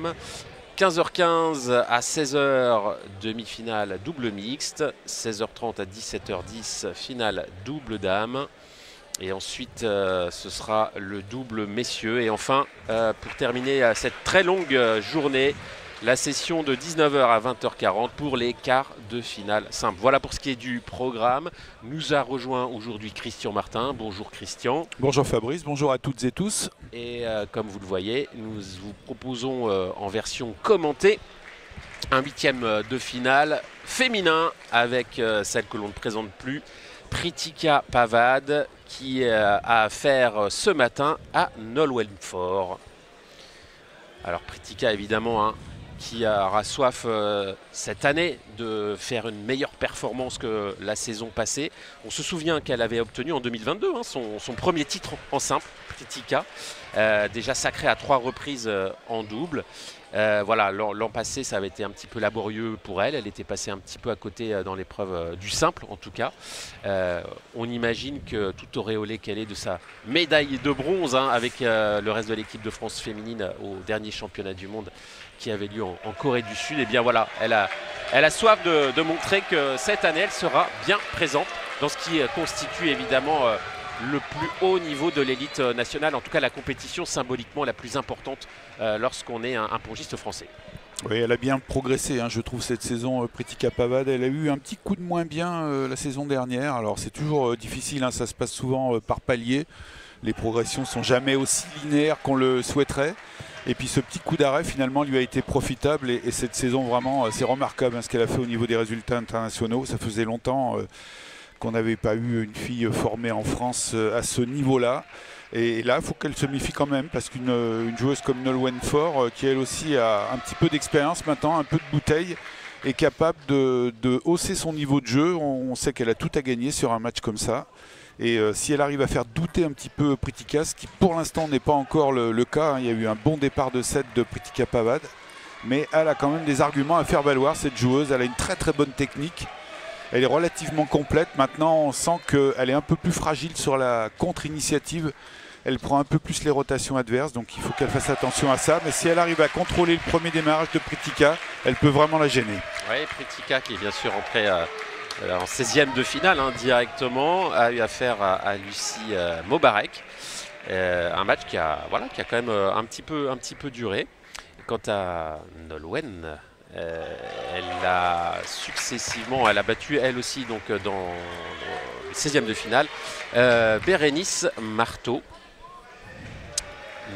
dames. 15h15 à 16h, demi-finale double mixte. 16h30 à 17h10, finale double dame. Et ensuite, ce sera le double messieurs. Et enfin, pour terminer cette très longue journée, la session de 19h à 20h40 pour les quarts de finale simple. Voilà pour ce qui est du programme. Nous a rejoint aujourd'hui Christian Martin. Bonjour Christian. Bonjour Fabrice, bonjour à toutes et tous. Et comme vous le voyez, nous vous proposons en version commentée un huitième de finale féminin avec celle que l'on ne présente plus, Pritika Pavad, qui a affaire ce matin à Nolwenn-Fort. Alors Pritika évidemment, qui aura soif cette année de faire une meilleure performance que la saison passée. On se souvient qu'elle avait obtenu en 2022 son premier titre en simple, Pritika, déjà sacrée à 3 reprises en double. Voilà, l'an passé, ça avait été un petit peu laborieux pour elle. Elle était passée un petit peu à côté dans l'épreuve du simple, en tout cas. On imagine que tout auréolée qu'elle est de sa médaille de bronze avec le reste de l'équipe de France féminine au dernier championnat du monde qui avait lieu en Corée du Sud. Et bien voilà, elle a soif de montrer que cette année, elle sera bien présente dans ce qui constitue évidemment le plus haut niveau de l'élite nationale, en tout cas la compétition symboliquement la plus importante lorsqu'on est un pongiste français. Oui, elle a bien progressé, je trouve, cette saison, Pritika Pavad. Elle a eu un petit coup de moins bien la saison dernière. Alors c'est toujours difficile, ça se passe souvent par palier. Les progressions ne sont jamais aussi linéaires qu'on le souhaiterait. Et puis ce petit coup d'arrêt finalement lui a été profitable et cette saison vraiment c'est remarquable ce qu'elle a fait au niveau des résultats internationaux. Ça faisait longtemps qu'on n'avait pas eu une fille formée en France à ce niveau-là. Et là, il faut qu'elle se méfie quand même, parce qu'une joueuse comme Nolwenn-Fort, qui elle aussi a un petit peu d'expérience maintenant, un peu de bouteille, est capable de hausser son niveau de jeu. On sait qu'elle a tout à gagner sur un match comme ça. Et si elle arrive à faire douter un petit peu Pritika, ce qui pour l'instant n'est pas encore le cas, il y a eu un bon départ de set de Pritika Pavad, mais elle a quand même des arguments à faire valoir, cette joueuse. Elle a une très très bonne technique. Elle est relativement complète. Maintenant, on sent qu'elle est un peu plus fragile sur la contre-initiative. Elle prend un peu plus les rotations adverses, donc il faut qu'elle fasse attention à ça. Mais si elle arrive à contrôler le premier démarrage de Pritika, elle peut vraiment la gêner. Oui, Pritika qui est bien sûr entrée en 16e de finale directement, a eu affaire à Lucie Mobarek. Un match qui a quand même un petit peu duré. Quant à Nolwenn, elle a successivement, elle a battu elle aussi donc dans le 16e de finale Bérénice Marteau.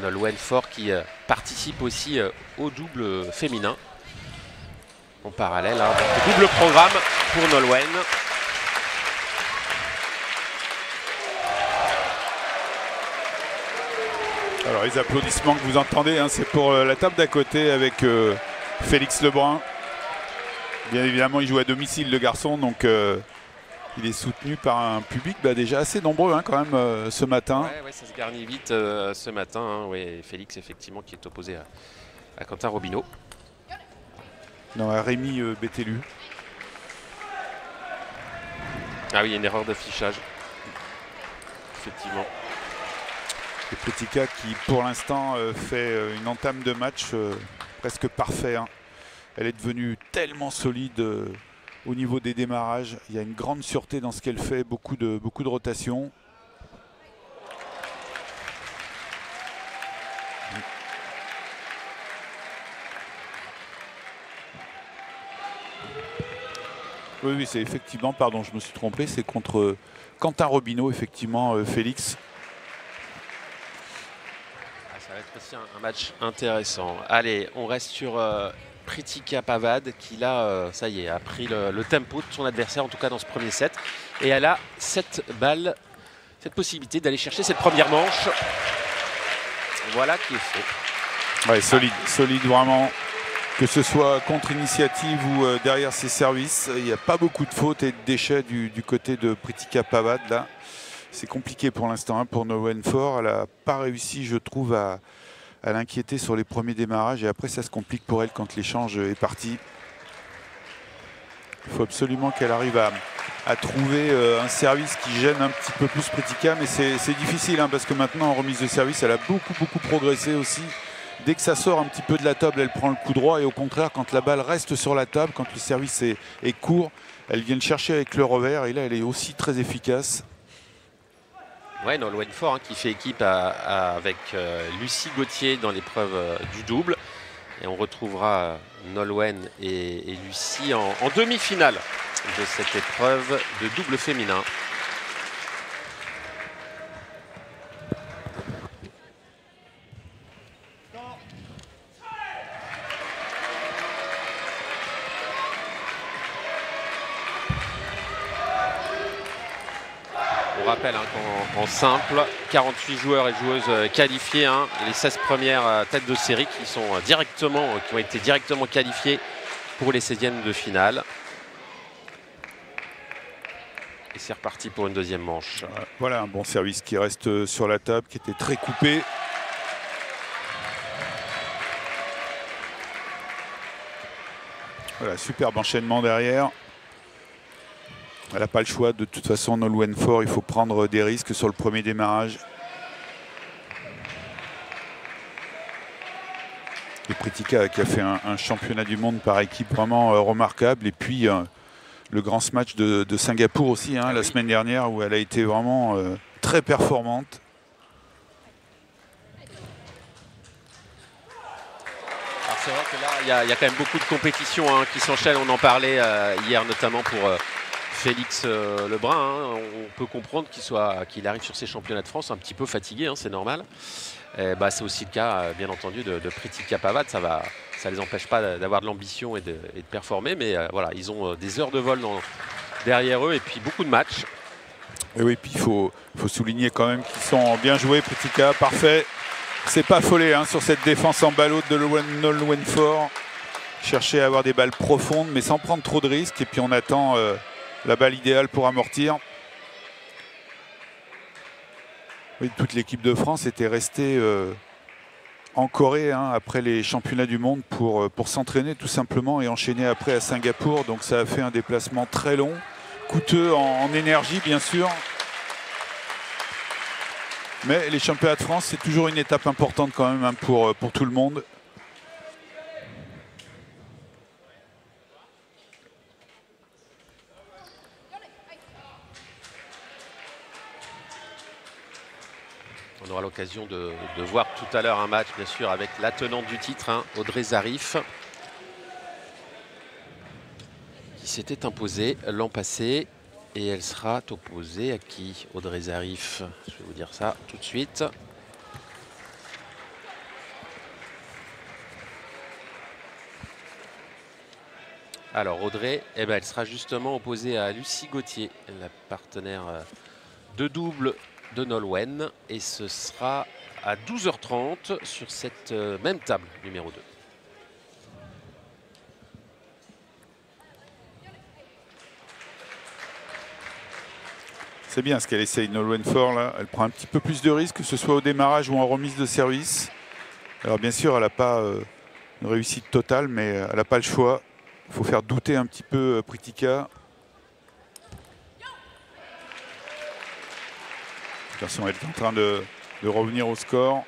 Nolwenn-Fort qui participe aussi au double féminin en parallèle. Donc, double programme pour Nolwenn. Alors les applaudissements que vous entendez, c'est pour la table d'à côté avec Félix Lebrun. Bien évidemment, il joue à domicile, le garçon, donc il est soutenu par un public déjà assez nombreux quand même ce matin. Ouais, ça se garnit vite ce matin. Félix, effectivement, qui est opposé à Quentin Robineau. Non, à Rémi Bételu. Ah oui, il y a une erreur d'affichage. Effectivement. Et Pritika qui, pour l'instant, fait une entame de match presque parfait. Elle est devenue tellement solide au niveau des démarrages. Il y a une grande sûreté dans ce qu'elle fait, beaucoup de rotations. Oui, c'est effectivement, pardon, je me suis trompé, c'est contre Quentin Robineau, effectivement, Félix. Ça va être aussi un match intéressant. Allez, on reste sur Pritika Pavad qui là, ça y est, a pris le tempo de son adversaire, en tout cas dans ce premier set. Et elle a cette possibilité d'aller chercher cette première manche. Voilà qui est fait. Ouais, solide vraiment. Que ce soit contre-initiative ou derrière ses services, il n'y a pas beaucoup de fautes et de déchets du côté de Pritika Pavad. Là, c'est compliqué pour l'instant pour Nolwenn-Fort. Elle n'a pas réussi, je trouve, à l'inquiéter sur les premiers démarrages. Et après, ça se complique pour elle quand l'échange est parti. Il faut absolument qu'elle arrive à trouver un service qui gêne un petit peu plus Pritika. Mais c'est difficile parce que maintenant, en remise de service, elle a beaucoup progressé aussi. Dès que ça sort un petit peu de la table, elle prend le coup droit. Et au contraire, quand la balle reste sur la table, quand le service est court, elle vient le chercher avec le revers. Et là, elle est aussi très efficace. Ouais, Nolwenn Faure hein, qui fait équipe avec Lucie Gauthier dans l'épreuve du double. Et on retrouvera Nolwenn et Lucie en demi-finale de cette épreuve de double féminin. On rappelle hein, qu'en simple, 48 joueurs et joueuses qualifiés, hein, les 16 premières têtes de série qui ont été directement qualifiées pour les 16e de finale. Et c'est reparti pour une deuxième manche. Voilà un bon service qui reste sur la table, qui était très coupé. Voilà, superbe enchaînement derrière. Elle n'a pas le choix. De toute façon, Nolwenn Faure, il faut prendre des risques sur le premier démarrage. Et Pritika qui a fait un championnat du monde par équipe vraiment remarquable. Et puis le grand smash de Singapour aussi, hein, la semaine dernière, où elle a été vraiment très performante. Alors c'est vrai que là, il y a quand même beaucoup de compétitions hein, qui s'enchaînent. On en parlait hier notamment pour Félix Lebrun. Hein. On peut comprendre qu'il arrive sur ces championnats de France un petit peu fatigué, hein, c'est normal. C'est aussi le cas, bien entendu, de Pritika Pavad. Ça ne les empêche pas d'avoir de l'ambition et de performer. Mais voilà, ils ont des heures de vol derrière eux et puis beaucoup de matchs. Et oui, puis il faut souligner quand même qu'ils sont bien joués. Pritika, parfait. C'est pas affolé hein, sur cette défense en ballot de Nolwenn Faure. Chercher à avoir des balles profondes, mais sans prendre trop de risques. Et puis on attend la balle idéale pour amortir. Oui, toute l'équipe de France était restée en Corée hein, après les championnats du monde pour s'entraîner tout simplement et enchaîner après à Singapour. Donc ça a fait un déplacement très long, coûteux en énergie bien sûr. Mais les championnats de France, c'est toujours une étape importante quand même hein, pour tout le monde. On aura l'occasion de voir tout à l'heure un match, bien sûr, avec la tenante du titre, hein, Audrey Zarif, qui s'était imposée l'an passé. Et elle sera opposée à qui, Audrey Zarif? Je vais vous dire ça tout de suite. Alors Audrey, elle sera justement opposée à Lucie Gauthier, la partenaire de double de Nolwenn, et ce sera à 12h30 sur cette même table numéro 2. C'est bien ce qu'elle essaye, Nolwenn Faure là. Elle prend un petit peu plus de risques, que ce soit au démarrage ou en remise de service. Alors bien sûr, elle n'a pas une réussite totale, mais elle n'a pas le choix. Il faut faire douter un petit peu Pritika. Attention, elle est en train de revenir au score.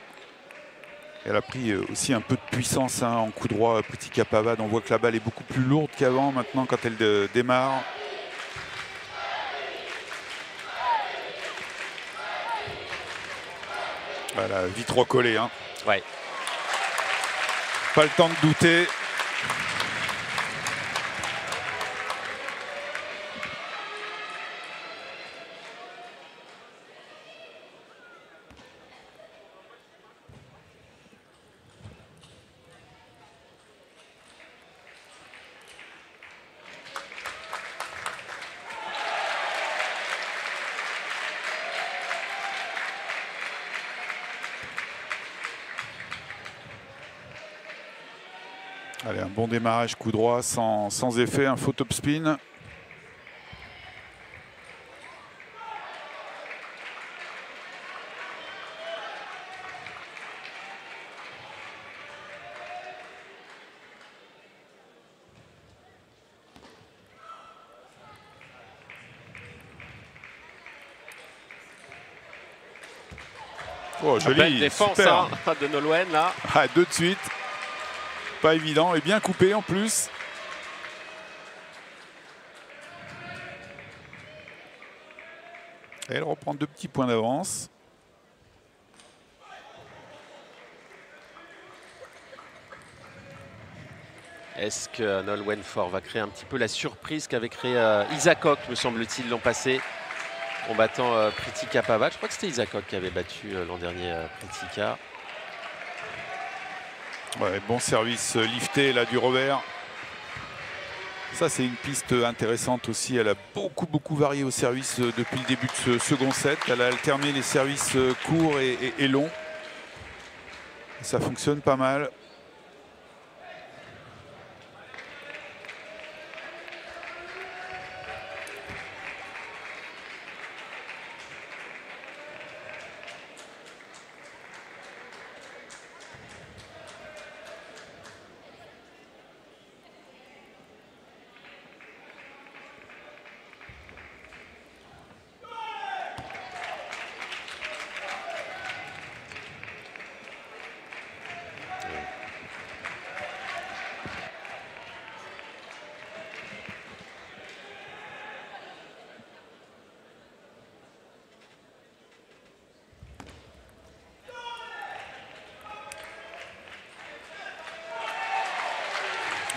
Elle a pris aussi un peu de puissance hein, en coup droit Pritika Pavad. On voit que la balle est beaucoup plus lourde qu'avant maintenant quand elle démarre. Voilà, vite recollé. Hein. Ouais. Pas le temps de douter. Allez, un bon démarrage, coup droit, sans effet, un faux top spin. Oh, joli, belle défense super. de Nolwenn là. Ah, 2 de suite. Pas évident et bien coupé en plus. Et elle reprend 2 petits points d'avance. Est-ce que Nolwenn Faure va créer un petit peu la surprise qu'avait créé Isakok, me semble-t-il, l'an passé, en battant Pritika Pavad. Je crois que c'était Isakok qui avait battu l'an dernier Pritika. Ouais, bon service lifté là du revers. Ça, c'est une piste intéressante aussi. Elle a beaucoup varié au service depuis le début de ce second set. Elle a alterné les services courts et longs. Ça fonctionne pas mal.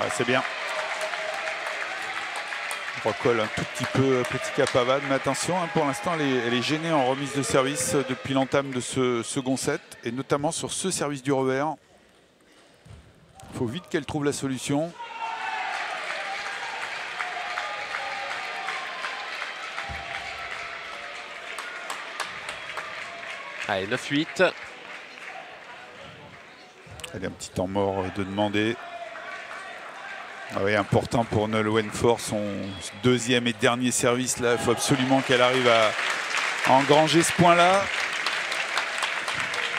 Ah, c'est bien. On recolle un tout petit peu Pritika Pavad, mais attention, hein, pour l'instant elle est gênée en remise de service depuis l'entame de ce second set, et notamment sur ce service du revers. Il faut vite qu'elle trouve la solution. Allez, 9-8. Elle a un petit temps mort de demander. Ah oui, important pour Nolwenn Faure, son deuxième et dernier service là. Il faut absolument qu'elle arrive à engranger ce point-là.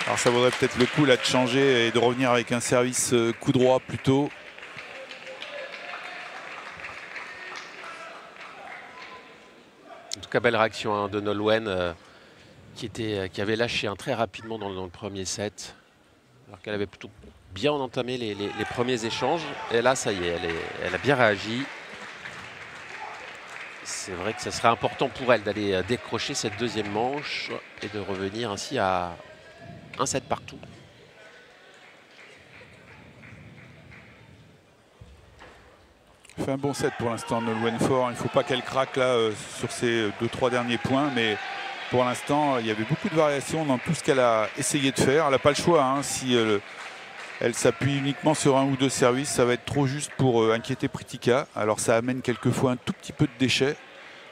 Alors ça vaudrait peut-être le coup là de changer et de revenir avec un service coup droit plutôt. En tout cas, belle réaction de Nolwenn qui avait lâché très rapidement dans le premier set, alors qu'elle avait plutôt bien entamé les premiers échanges. Et là, ça y est, elle a bien réagi. C'est vrai que ça serait important pour elle d'aller décrocher cette deuxième manche et de revenir ainsi à un set partout. Elle fait un bon set pour l'instant, Nolwenn Faure. Il ne faut pas qu'elle craque là sur ses 2-3 derniers points, mais pour l'instant, il y avait beaucoup de variations dans tout ce qu'elle a essayé de faire. Elle n'a pas le choix. Hein, si elle s'appuie uniquement sur un ou deux services, ça va être trop juste pour inquiéter Pritika. Alors ça amène quelquefois un tout petit peu de déchets,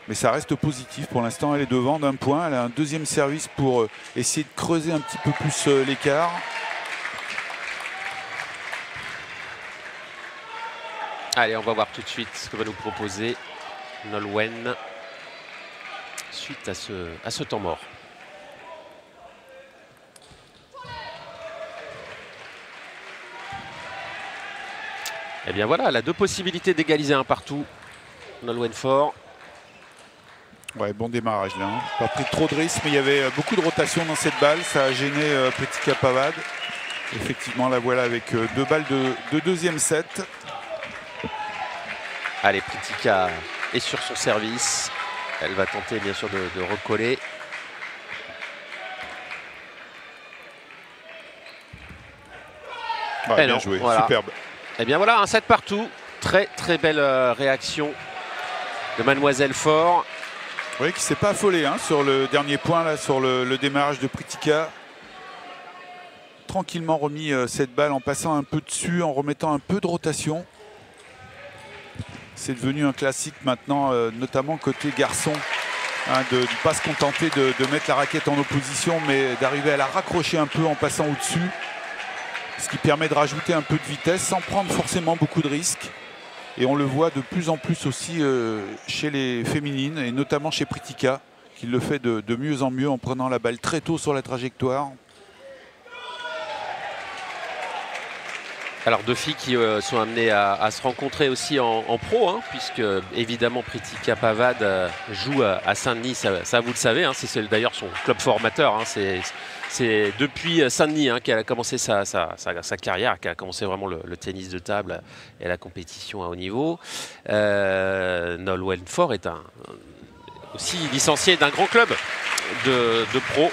mais ça reste positif. Pour l'instant, elle est devant d'un point. Elle a un deuxième service pour essayer de creuser un petit peu plus l'écart. Allez, on va voir tout de suite ce que va nous proposer Nolwenn suite à ce temps mort. Et bien voilà, elle a deux possibilités d'égaliser un partout. Nolwenn Faure. Ouais, bon démarrage là. Hein. Pas pris trop de risques, mais il y avait beaucoup de rotation dans cette balle. Ça a gêné Pritika Pavad. Effectivement, la voilà avec 2 balles de deuxième set. Allez, Pritika est sur son service. Elle va tenter bien sûr de recoller. Ouais, bien joué, voilà. Superbe. Et bien voilà, un set partout. Très belle réaction de Mademoiselle Faure. Oui, qui ne s'est pas affolé hein, sur le dernier point, là, sur le démarrage de Pritika. Tranquillement remis cette balle en passant un peu dessus, en remettant un peu de rotation. C'est devenu un classique maintenant, notamment côté garçon, hein, de ne pas se contenter de mettre la raquette en opposition, mais d'arriver à la raccrocher un peu en passant au-dessus. Ce qui permet de rajouter un peu de vitesse sans prendre forcément beaucoup de risques. Et on le voit de plus en plus aussi chez les féminines, et notamment chez Pritika, qui le fait de mieux en mieux en prenant la balle très tôt sur la trajectoire. Alors deux filles qui sont amenées à se rencontrer aussi en pro, hein, puisque évidemment Pritika Pavad joue à Saint-Denis, ça vous le savez, hein, c'est d'ailleurs son club formateur, hein, c'est depuis Saint-Denis qu'elle a commencé sa carrière, qu'elle a commencé vraiment le tennis de table et la compétition à haut niveau. Nolwenn Faure est aussi licencié d'un grand club de pro,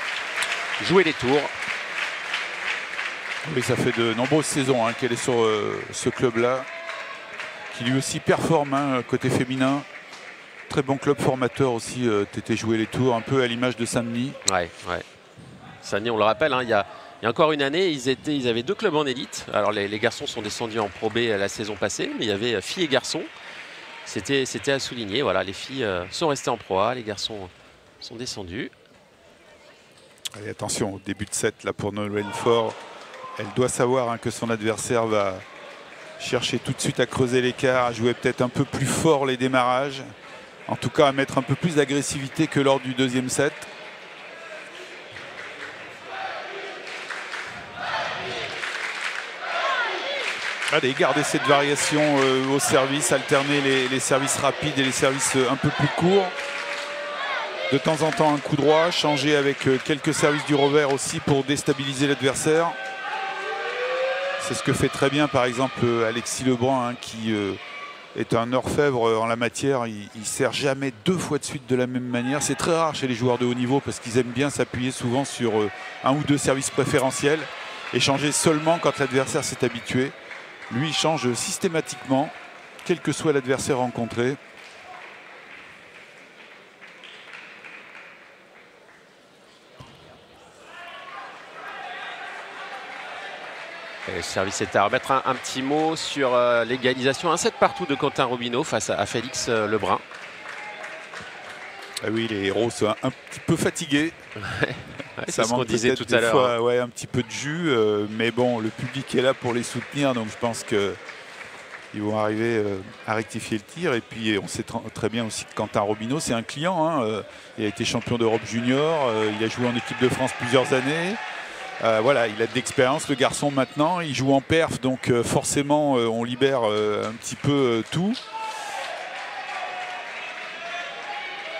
jouer les tours. Oui, ça fait de nombreuses saisons qu'elle est sur ce club-là, qui lui aussi performe côté féminin. Très bon club formateur aussi, TT Jouer les Tours, un peu à l'image de Saint-Denis. Ouais. Saint-Denis, on le rappelle, il y a encore une année, ils avaient deux clubs en élite. Alors les garçons sont descendus en Pro B la saison passée, mais il y avait filles et garçons. C'était à souligner. Voilà, les filles sont restées en Pro A, les garçons sont descendus. Allez, attention, au début de set là, pour Nolwenn Faure. Elle doit savoir que son adversaire va chercher tout de suite à creuser l'écart, à jouer peut-être un peu plus fort les démarrages. En tout cas, à mettre un peu plus d'agressivité que lors du deuxième set. Allez, garder cette variation au service, alterner les services rapides et les services un peu plus courts. De temps en temps, un coup droit, changer avec quelques services du revers aussi pour déstabiliser l'adversaire. C'est ce que fait très bien par exemple Alexis Lebrun qui est un orfèvre en la matière. Il ne sert jamais deux fois de suite de la même manière. C'est très rare chez les joueurs de haut niveau parce qu'ils aiment bien s'appuyer souvent sur un ou deux services préférentiels et changer seulement quand l'adversaire s'est habitué. Lui, il change systématiquement, quel que soit l'adversaire rencontré. Et le service est à remettre. Un petit mot sur l'égalisation. Un set partout de Quentin Robineau face à Félix Lebrun. Ah oui, les héros sont un petit peu fatigués. C'est ce qu'on disait tout à l'heure. Ouais, un petit peu de jus, mais bon, le public est là pour les soutenir, donc je pense qu'ils vont arriver à rectifier le tir. Et puis on sait très bien aussi que Quentin Robineau, c'est un client. Il a été champion d'Europe junior, il a joué en équipe de France plusieurs années. Voilà, il a de l'expérience, le garçon maintenant, il joue en perf, donc forcément on libère un petit peu tout.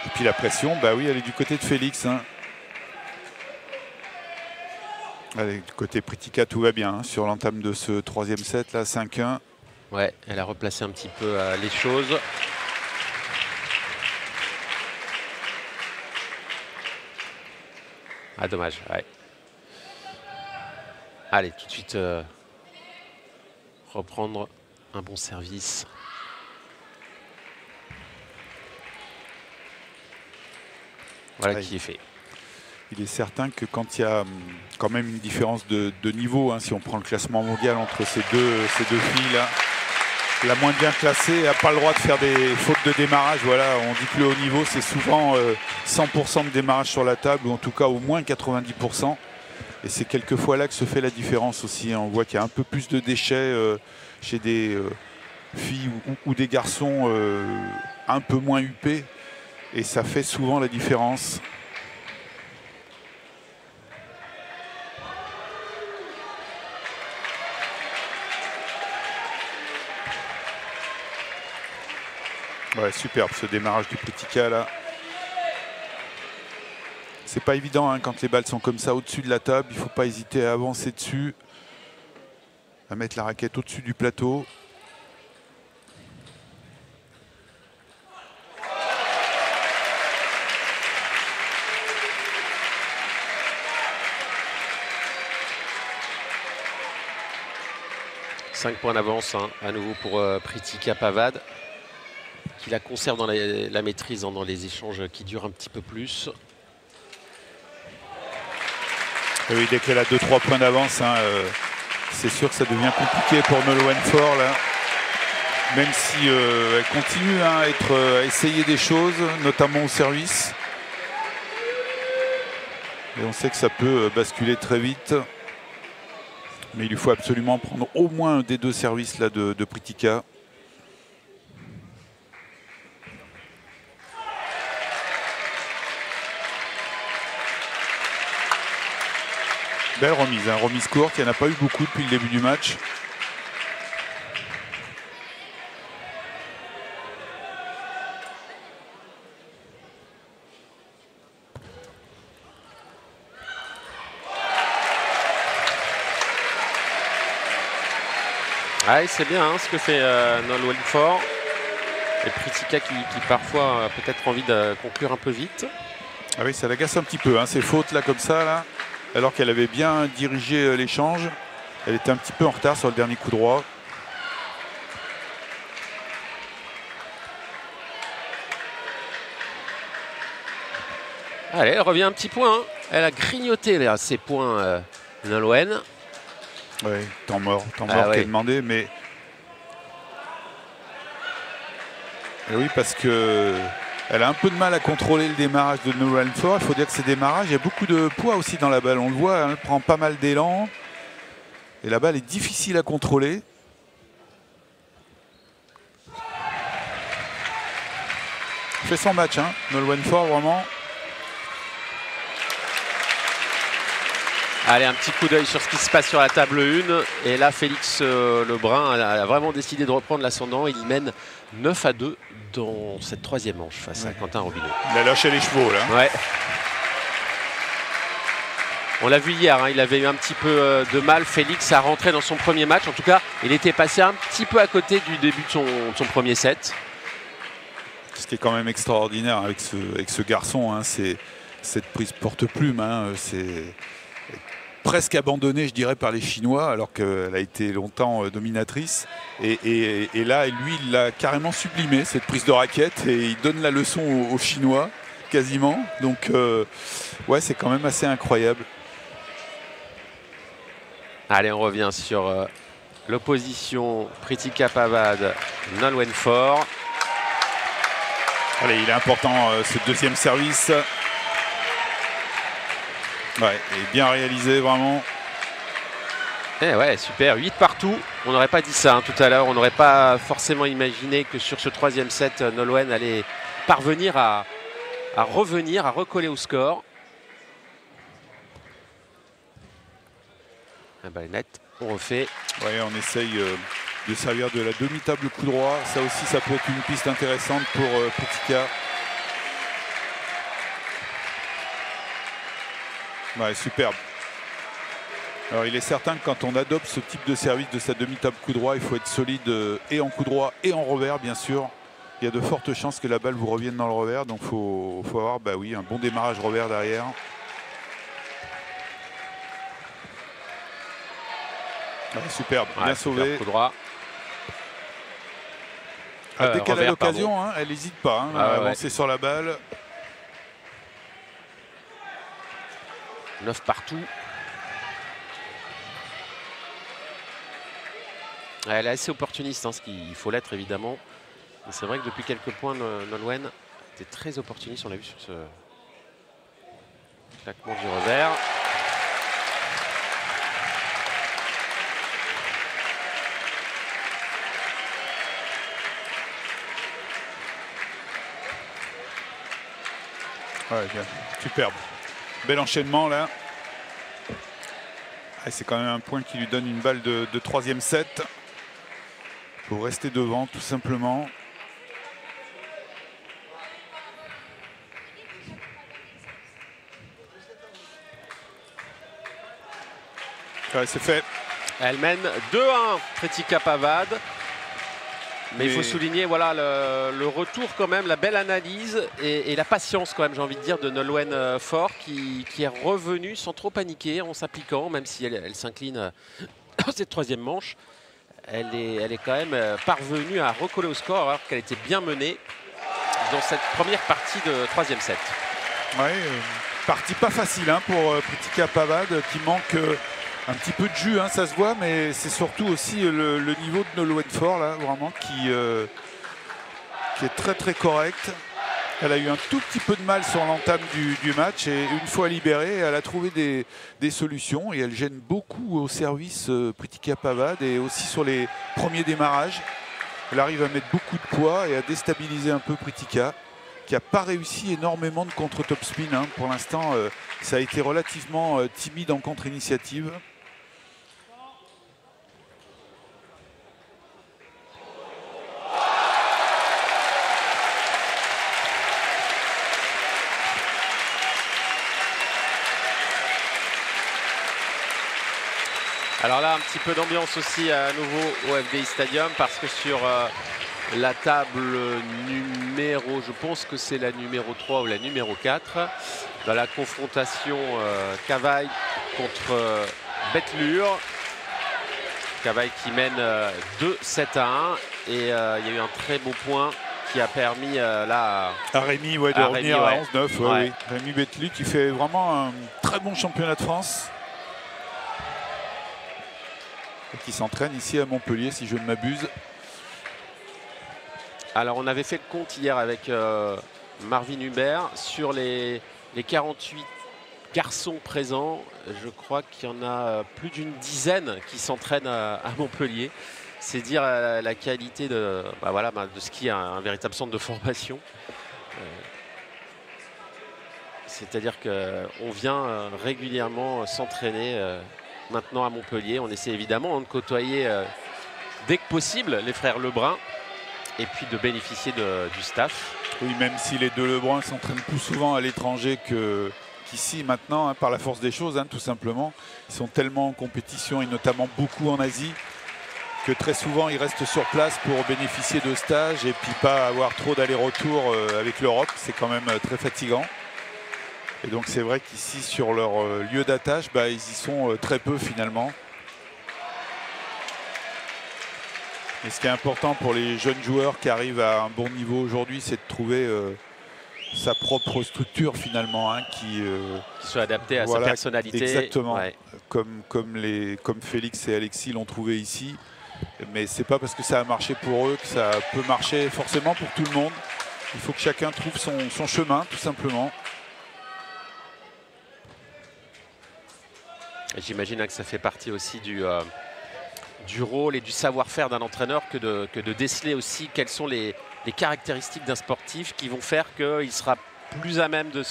Et puis la pression, bah oui, elle est du côté de Félix. Allez, du côté Pritika, tout va bien sur l'entame de ce troisième set, là, 5-1. Ouais, elle a replacé un petit peu les choses. Ah, dommage, ouais. Allez, tout de suite reprendre un bon service. Voilà qui est fait. Il est certain que quand il y a quand même une différence de niveau, si on prend le classement mondial entre ces deux filles-là, la moins bien classée n'a pas le droit de faire des fautes de démarrage. Voilà, on dit que le haut niveau, c'est souvent 100% de démarrage sur la table, ou en tout cas au moins 90%. Et c'est quelquefois là que se fait la différence aussi. On voit qu'il y a un peu plus de déchets chez des filles ou des garçons un peu moins huppés. Et ça fait souvent la différence. Ouais, superbe ce démarrage du Pritika là. C'est pas évident quand les balles sont comme ça au-dessus de la table. Il ne faut pas hésiter à avancer dessus, à mettre la raquette au-dessus du plateau. Cinq points d'avance à nouveau pour Pritika Pavad, qui la conserve dans la maîtrise, dans les échanges qui durent un petit peu plus. Et oui, dès qu'elle a 2-3 points d'avance, c'est sûr que ça devient compliqué pour Nolwenn Faure là. Même si elle continue à essayer des choses, notamment au service. Et on sait que ça peut basculer très vite. Mais il lui faut absolument prendre au moins un des deux services là de Pritika. Belle remise, remise courte, il n'y en a pas eu beaucoup depuis le début du match. Ouais, c'est bien ce que fait Nolwenn Faure. Et Pritika qui parfois a peut-être envie de conclure un peu vite. Ah oui, ça l'agace un petit peu, ces fautes là comme ça, là, alors qu'elle avait bien dirigé l'échange. Elle était un petit peu en retard sur le dernier coup droit. Allez, elle revient un petit point. Elle a grignoté là, ses points, Nolwenn. Oui, temps mort ouais. qu'elle demandait, mais... Et oui, parce que elle a un peu de mal à contrôler le démarrage de Nolwenn Faure. Il faut dire que ces démarrages, il y a beaucoup de poids aussi dans la balle. On le voit, elle prend pas mal d'élan. Et la balle est difficile à contrôler. Elle fait son match, Nolwenn Faure, vraiment. Allez, un petit coup d'œil sur ce qui se passe sur la table 1. Et là, Félix Lebrun a vraiment décidé de reprendre l'ascendant. Il mène 9-2 dans cette troisième manche face à Quentin Robineau. Il a lâché les chevaux, là. Ouais. On l'a vu hier, il avait eu un petit peu de mal, Félix, à rentrer dans son premier match. En tout cas, il était passé un petit peu à côté du début de son premier set. Ce qui est quand même extraordinaire avec ce garçon, c'est cette prise porte-plume. C'est presque abandonné, je dirais, par les Chinois, alors qu'elle a été longtemps dominatrice. Et là, lui, il l'a carrément sublimé, cette prise de raquette, et il donne la leçon aux Chinois, quasiment. Donc, ouais, c'est quand même assez incroyable. Allez, on revient sur l'opposition Pritika Pavad, Nolwenn Faure. Allez, il est important ce deuxième service. Ouais, et bien réalisé, vraiment. Eh ouais, super, 8 partout. On n'aurait pas dit ça tout à l'heure. On n'aurait pas forcément imaginé que sur ce troisième set, Nolwenn allait parvenir à revenir, à recoller au score. La balle est nette, on refait. Ouais, on essaye de servir de la demi-table coup droit. Ça aussi, ça peut être une piste intéressante pour Pritika. Ouais, superbe. Alors il est certain que quand on adopte ce type de service de sa demi-table coup droit, il faut être solide et en coup droit et en revers, bien sûr. Il y a de fortes chances que la balle vous revienne dans le revers, donc il faut avoir un bon démarrage revers derrière. Ouais, superbe, bien sauvé. Coup droit. Dès qu'elle a l'occasion, elle n'hésite pas à avancer sur la balle. 9 partout. Elle est assez opportuniste, ce qu'il faut l'être évidemment. C'est vrai que depuis quelques points, Nolwenn était très opportuniste. On l'a vu sur ce claquement du revers. Ouais, bien. Superbe. Bel enchaînement là. C'est quand même un point qui lui donne une balle de troisième set. Pour rester devant tout simplement. Ouais, c'est fait. Elle mène 2-1 Pritika Pavad. Mais il faut souligner le retour quand même, la belle analyse et la patience quand même, j'ai envie de dire, de Nolwenn Faure qui est revenue sans trop paniquer en s'appliquant, même si elle s'incline dans cette troisième manche. Elle est quand même parvenue à recoller au score alors qu'elle était bien menée dans cette première partie de troisième set. Ouais, partie pas facile pour Pritika Pavad qui manque un petit peu de jus, ça se voit, mais c'est surtout aussi le niveau de Nolwenn Faure là, vraiment qui est très très correct. Elle a eu un tout petit peu de mal sur l'entame du match et une fois libérée, elle a trouvé des solutions et elle gêne beaucoup au service Pritika Pavad et aussi sur les premiers démarrages. Elle arrive à mettre beaucoup de poids et à déstabiliser un peu Pritika qui n'a pas réussi énormément de contre-top spin. Pour l'instant, ça a été relativement timide en contre-initiative. Alors là, un petit peu d'ambiance aussi à nouveau au FDI Stadium parce que sur la table numéro, je pense que c'est la numéro 3 ou la numéro 4, dans la confrontation Cavaille contre Bettelure. Cavaille qui mène 2-7-1 et il y a eu un très beau point qui a permis là à Rémi de revenir à 11-9. Oui. Rémi Bettelure qui fait vraiment un très bon championnat de France. Et qui s'entraîne ici à Montpellier, si je ne m'abuse. Alors on avait fait le compte hier avec Marvin Hubert sur les 48 garçons présents. Je crois qu'il y en a plus d'une dizaine qui s'entraînent à Montpellier. C'est dire la qualité de ce qui est un véritable centre de formation. C'est-à-dire qu'on vient régulièrement s'entraîner maintenant à Montpellier. On essaie évidemment de côtoyer dès que possible les frères Lebrun et puis de bénéficier du staff. Oui, même si les deux Lebrun s'entraînent plus souvent à l'étranger qu'ici maintenant, par la force des choses, tout simplement. Ils sont tellement en compétition et notamment beaucoup en Asie que très souvent ils restent sur place pour bénéficier de stages et puis pas avoir trop d'aller-retour avec l'Europe. C'est quand même très fatigant. Et donc c'est vrai qu'ici sur leur lieu d'attache, ils y sont très peu finalement. Et ce qui est important pour les jeunes joueurs qui arrivent à un bon niveau aujourd'hui, c'est de trouver sa propre structure finalement, qui soit adaptée à sa personnalité. Exactement, ouais. comme Félix et Alexis l'ont trouvé ici. Mais c'est pas parce que ça a marché pour eux que ça peut marcher forcément pour tout le monde. Il faut que chacun trouve son chemin tout simplement. J'imagine que ça fait partie aussi du rôle et du savoir-faire d'un entraîneur que de déceler aussi quelles sont les caractéristiques d'un sportif qui vont faire qu'il sera plus à même de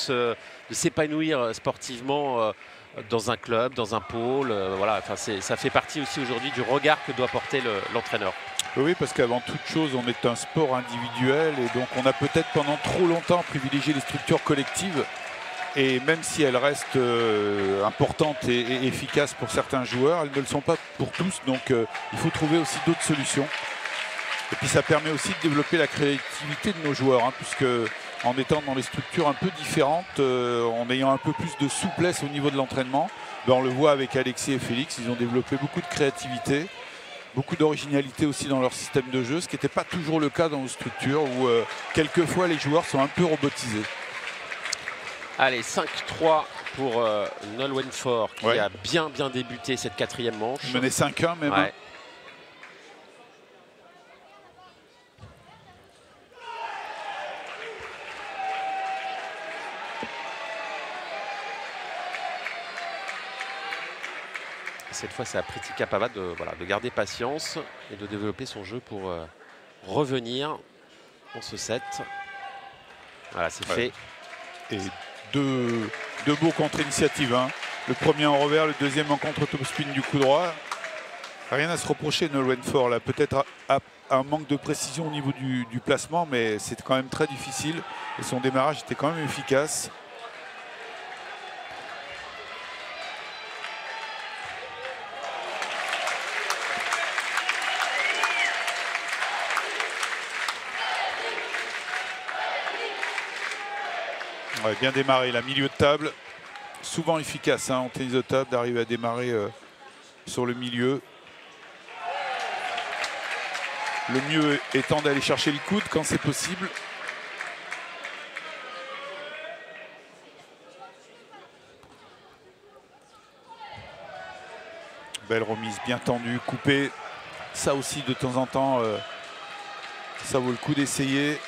s'épanouir sportivement dans un club, dans un pôle. Voilà, ça fait partie aussi aujourd'hui du regard que doit porter l'entraîneur. Oui, parce qu'avant toute chose, on est un sport individuel et donc on a peut-être pendant trop longtemps privilégié les structures collectives. Et même si elles restent importantes et efficaces pour certains joueurs, elles ne le sont pas pour tous. Donc il faut trouver aussi d'autres solutions. Et puis ça permet aussi de développer la créativité de nos joueurs, puisque en étant dans les structures un peu différentes, en ayant un peu plus de souplesse au niveau de l'entraînement, on le voit avec Alexis et Félix, ils ont développé beaucoup de créativité, beaucoup d'originalité aussi dans leur système de jeu, ce qui n'était pas toujours le cas dans nos structures où quelquefois les joueurs sont un peu robotisés. Allez, 5-3 pour Nolwenn Faure qui a bien débuté cette quatrième manche. Il menait 5-1 même. Ouais. Cette fois, c'est à Pritika Pavad de garder patience et de développer son jeu pour revenir dans ce set. Voilà, c'est fait. Et deux beaux contre-initiatives. Le premier en revers, le deuxième en contre-topspin du coup droit. Rien à se reprocher de Nolwenn Faure là. Peut-être un manque de précision au niveau du placement, mais c'est quand même très difficile. Et son démarrage était quand même efficace. Ouais, bien démarré, la milieu de table, souvent efficace en tennis de table d'arriver à démarrer sur le milieu. Le mieux étant d'aller chercher le coude quand c'est possible. Belle remise bien tendue, coupée. Ça aussi de temps en temps, ça vaut le coup d'essayer.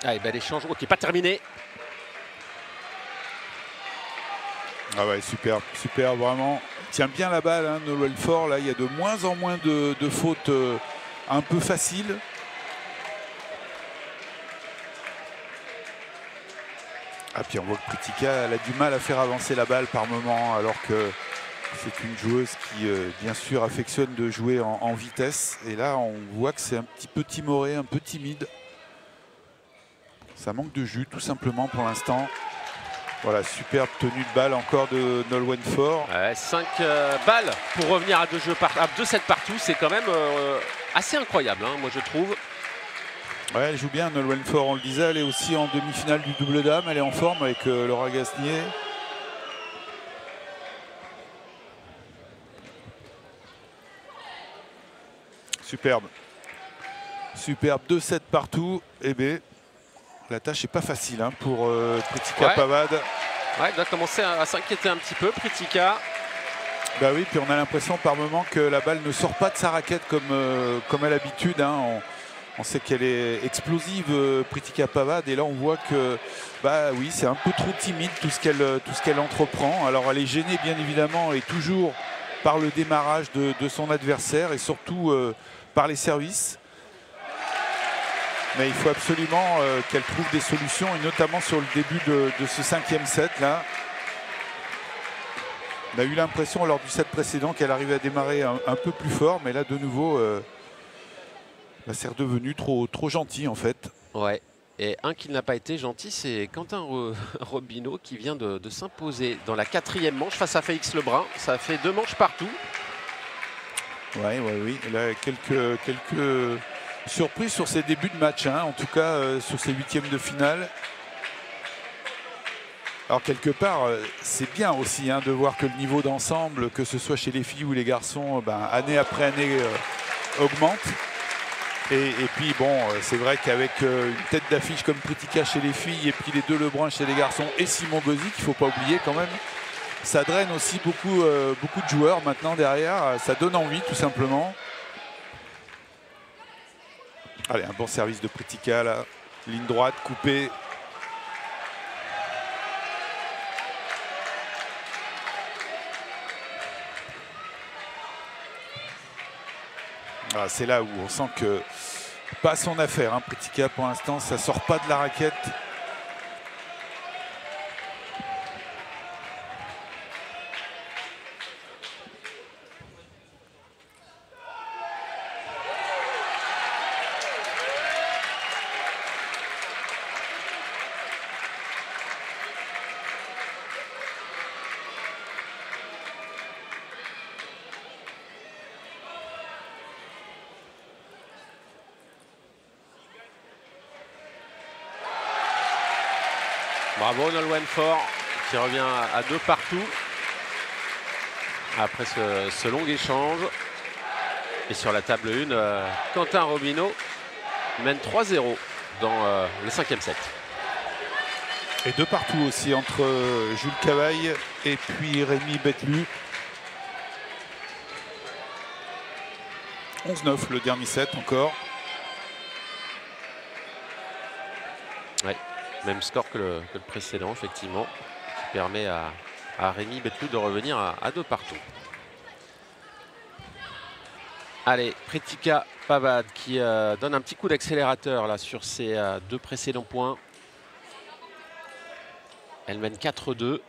Allez, bel échange. Ok, pas terminé. Ah ouais, super, super, vraiment. Il tient bien la balle, hein, Nolwenn Faure. Là, il y a de moins en moins de fautes un peu faciles. Ah, puis on voit que Pritika, elle a du mal à faire avancer la balle par moment, alors que c'est une joueuse qui, bien sûr, affectionne de jouer en vitesse. Et là, on voit que c'est un petit peu timoré, un peu timide. Ça manque de jus, tout simplement, pour l'instant. Voilà, superbe tenue de balle encore de Nolwenn Faure. Ouais, 5 balles pour revenir à 2-7 partout. C'est quand même assez incroyable, hein, moi je trouve. Ouais, elle joue bien, Nolwenn Faure, on le disait. Elle est aussi en demi-finale du double dame. Elle est en forme avec Laura Gasnier. Superbe. Superbe, 2-7 partout. Et B. La tâche n'est pas facile, hein, pour Pritika Pavad. Ouais, elle doit commencer à s'inquiéter un petit peu, Pritika. Bah oui, puis on a l'impression par moment que la balle ne sort pas de sa raquette comme à l'habitude, hein. On sait qu'elle est explosive, Pritika Pavad, et là on voit que bah oui, c'est un peu trop timide tout ce qu'elle entreprend. Alors elle est gênée bien évidemment, et toujours par le démarrage de son adversaire, et surtout par les services. Mais il faut absolument qu'elle trouve des solutions, et notamment sur le début de ce 5e set là. On a eu l'impression lors du set précédent qu'elle arrivait à démarrer un peu plus fort, mais là de nouveau c'est redevenu trop gentil en fait. Ouais, et un qui n'a pas été gentil, c'est Quentin Robineau qui vient de s'imposer dans la 4e manche face à Félix Lebrun. Ça fait 2 manches partout. Ouais, oui. Il a quelques surprises sur ses débuts de match, hein, en tout cas sur ses 8e de finale. Alors quelque part, c'est bien aussi, hein, de voir que le niveau d'ensemble, que ce soit chez les filles ou les garçons, année après année augmente. Et puis bon, c'est vrai qu'avec une tête d'affiche comme Pritika chez les filles, et puis les deux Lebrun chez les garçons, et Simon Gauzy, qu'il ne faut pas oublier quand même, ça draine aussi beaucoup de joueurs maintenant derrière. Ça donne envie tout simplement. Allez, un bon service de Pritika là. Ligne droite, coupée. Ah, c'est là où on sent que pas son affaire, hein, Pritika pour l'instant, ça sort pas de la raquette. Bravo Nolwenn Faure qui revient à 2 partout après ce long échange. Et sur la table 1, Quentin Robineau mène 3-0 dans le 5e set. Et 2 partout aussi entre Jules Cavaille et puis Rémi Betlu. 11-9 le dernier set encore. Ouais, même score que le précédent effectivement, qui permet à Rémi Betlu de revenir à 2 partout. Allez, Pritika Pavad qui donne un petit coup d'accélérateur là sur ses 2 précédents points. Elle mène 4-2.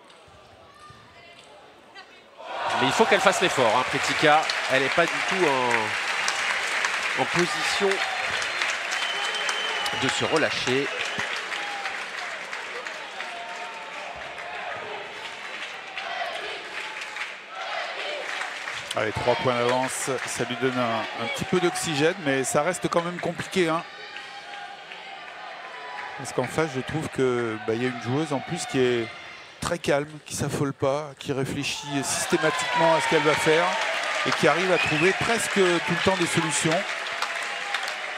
Mais il faut qu'elle fasse l'effort, hein, Pritika. Elle n'est pas du tout en position de se relâcher. Allez, 3 points d'avance, ça lui donne un petit peu d'oxygène, mais ça reste quand même compliqué, hein. Parce qu'en face, je trouve que y a une joueuse en plus qui est très calme, qui s'affole pas, qui réfléchit systématiquement à ce qu'elle va faire et qui arrive à trouver presque tout le temps des solutions.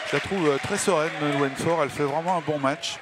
Je la trouve très sereine, Nolwenn Faure. Elle fait vraiment un bon match.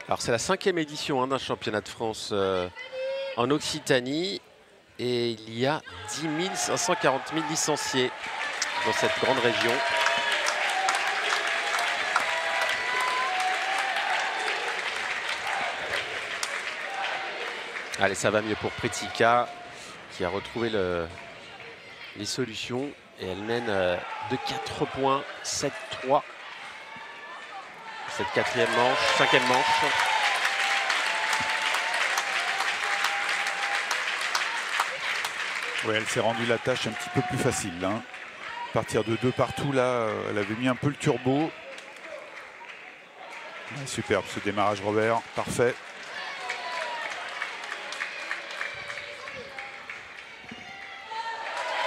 Alors c'est la 5e édition d'un championnat de France en Occitanie. Et il y a 10 540 000 licenciés dans cette grande région. Allez, ça va mieux pour Pretica qui a retrouvé les solutions. Et elle mène de 4 points, 7-3. Cette 4e manche, 5e manche. Oui, elle s'est rendue la tâche un petit peu plus facile. Hein. À partir de 2 partout, là, elle avait mis un peu le turbo. Ouais, superbe ce démarrage, Robert. Parfait.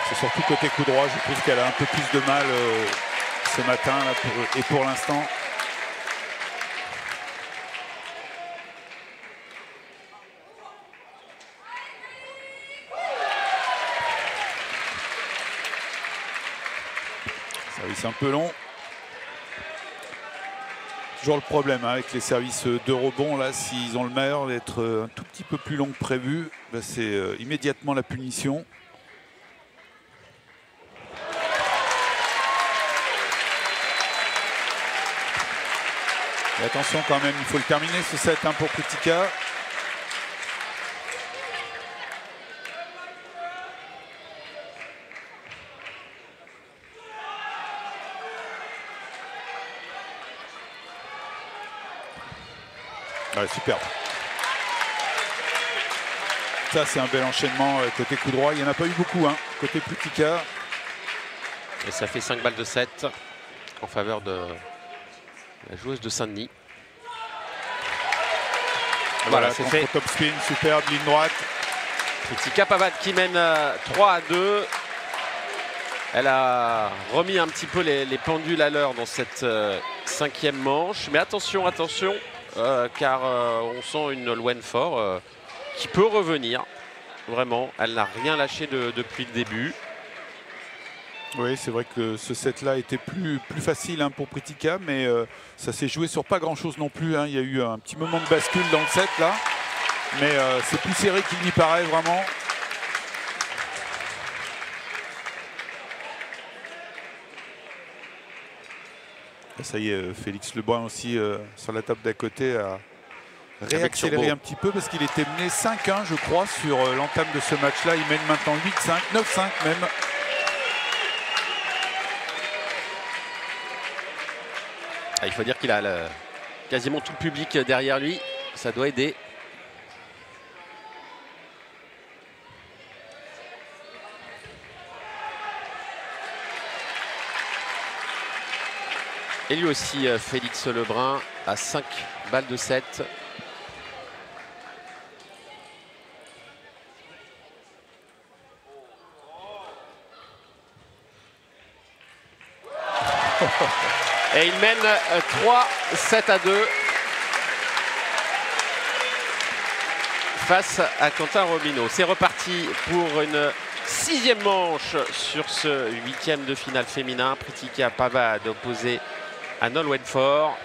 C'est surtout côté coup droit, je trouve qu'elle a un peu plus de mal ce matin là, et pour l'instant. Service un peu long. Toujours le problème hein, avec les services de rebond, là, s'ils ont le malheur d'être un tout petit peu plus long que prévu, ben c'est immédiatement la punition. Et attention quand même, il faut le terminer ce set hein, pour Pretica. Ouais, superbe. Ça c'est un bel enchaînement côté coup droit. Il n'y en a pas eu beaucoup hein, côté Pretica. Et ça fait 5 balles de 7 en faveur de la joueuse de Saint-Denis. Voilà, c'est fait. Top spin, superbe, ligne droite. Pretica Pavad qui mène 3-2. Elle a remis un petit peu les pendules à l'heure dans cette 5e manche. Mais attention, attention, car on sent une Lowenfort qui peut revenir. Vraiment, elle n'a rien lâché depuis le début. Oui, c'est vrai que ce set-là était plus facile hein, pour Pretica, mais ça s'est joué sur pas grand-chose non plus. Hein. Il y a eu un petit moment de bascule dans le set là, mais c'est plus serré qu'il n'y paraît vraiment. Et ça y est, Félix Lebrun aussi sur la table d'à côté a réaccéléré un petit peu parce qu'il était mené 5-1 je crois sur l'entame de ce match-là. Il mène maintenant 8-5, 9-5 même. Ah, il faut dire qu'il a quasiment tout le public derrière lui. Ça doit aider. Et lui aussi, Félix Lebrun, à 5 balles de 7. Et il mène 3-7-2 face à Quentin Robineau. C'est reparti pour une 6e manche sur ce 8e de finale féminin. Pretica Pavad opposé à Lowenfort.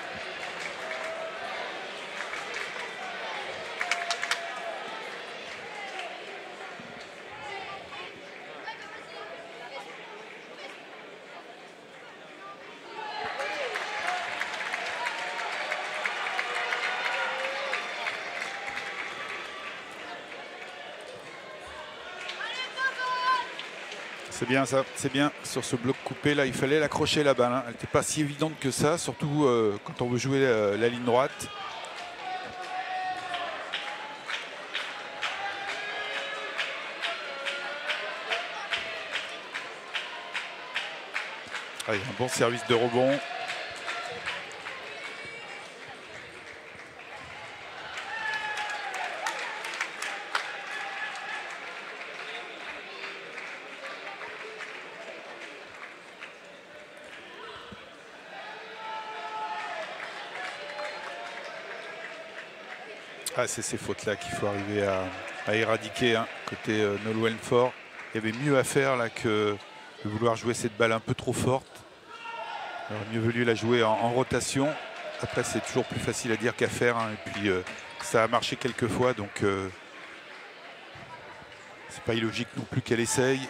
C'est bien ça, c'est bien. Sur ce bloc coupé là, il fallait l'accrocher la balle. Hein. Elle n'était pas si évidente que ça, surtout quand on veut jouer la ligne droite. Allez, un bon service de rebond. Ah, c'est ces fautes-là qu'il faut arriver à éradiquer hein, côté Lowenfort. Il y avait mieux à faire là que de vouloir jouer cette balle un peu trop forte. Il aurait mieux valu la jouer en rotation Après, c'est toujours plus facile à dire qu'à faire, hein. Et puis, ça a marché quelques fois, donc c'est pas illogique non plus qu'elle essaye.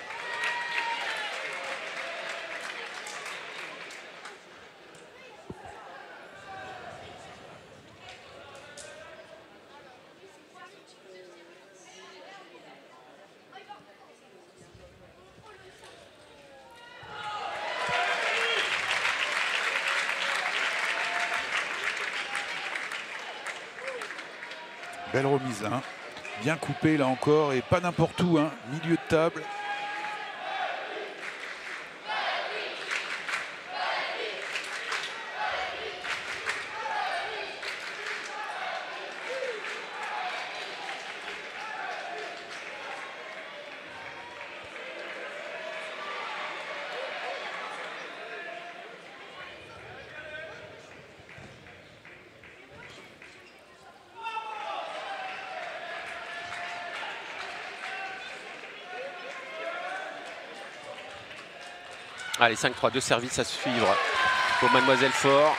Belle remise, hein. Bien coupé là encore et pas n'importe où, hein. Milieu de table. Allez, 5-3, 2 services à suivre pour Mademoiselle Faure.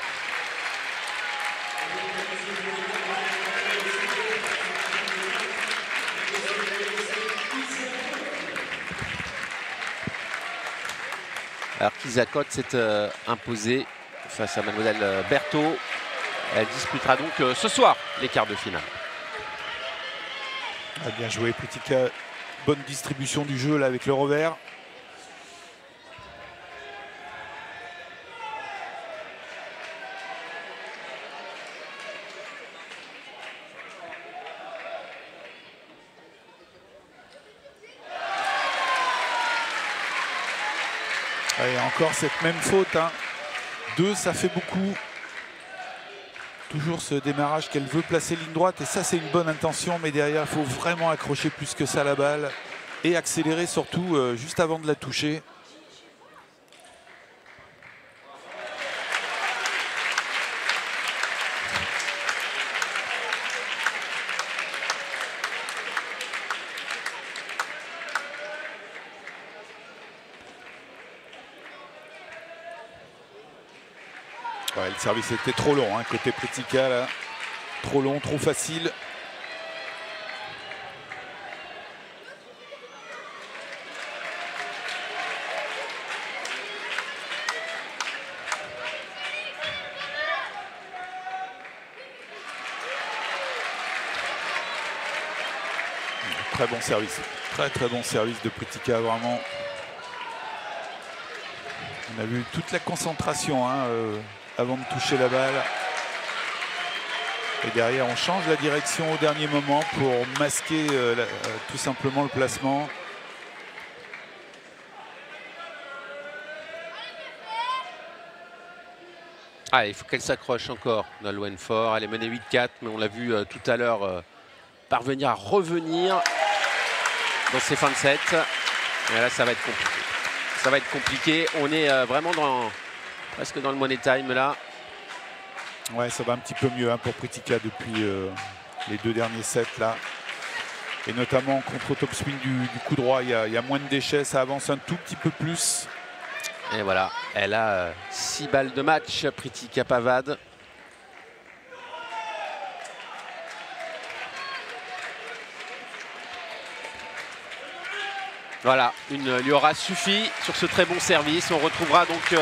Alors Kizakot s'est imposée face à Mademoiselle Berthaud. Elle disputera donc ce soir les quarts de finale. Ah, bien joué, Pritika. Bonne distribution du jeu là avec le revers. Et encore cette même faute, hein. 2, ça fait beaucoup. Toujours ce démarrage qu'elle veut placer ligne droite. Et ça, c'est une bonne intention. Mais derrière, il faut vraiment accrocher plus que ça la balle. Et accélérer surtout juste avant de la toucher. Ouais, le service était trop long, hein, côté Pritika là. Trop long, trop facile. Très bon service. Très bon service de Pritika, vraiment. On a vu toute la concentration, hein, avant de toucher la balle. Et derrière, on change la direction au dernier moment pour masquer tout simplement le placement. Ah, il faut qu'elle s'accroche encore, Nolwenn Faure. Elle est menée 8-4, mais on l'a vu tout à l'heure parvenir à revenir dans ses fins de set. Et là, ça va être compliqué. Ça va être compliqué. On est vraiment presque dans le money time là. Ouais, ça va un petit peu mieux, hein, pour Pritika depuis les 2 derniers sets là. Et notamment contre topspin du coup droit, il y a moins de déchets, ça avance un tout petit peu plus. Et voilà, elle a 6 balles de match, Pritika Pavad. Voilà, une lui aura suffi sur ce très bon service. On retrouvera donc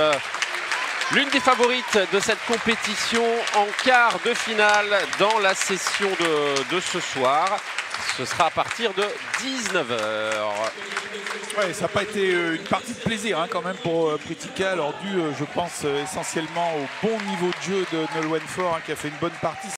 l'une des favorites de cette compétition en quart de finale dans la session de ce soir. Ce sera à partir de 19 h. Ouais, ça n'a pas été une partie de plaisir, hein, quand même pour Pritika. Alors dû, je pense, essentiellement au bon niveau de jeu de Nolwenn Faure, hein, qui a fait une bonne partie.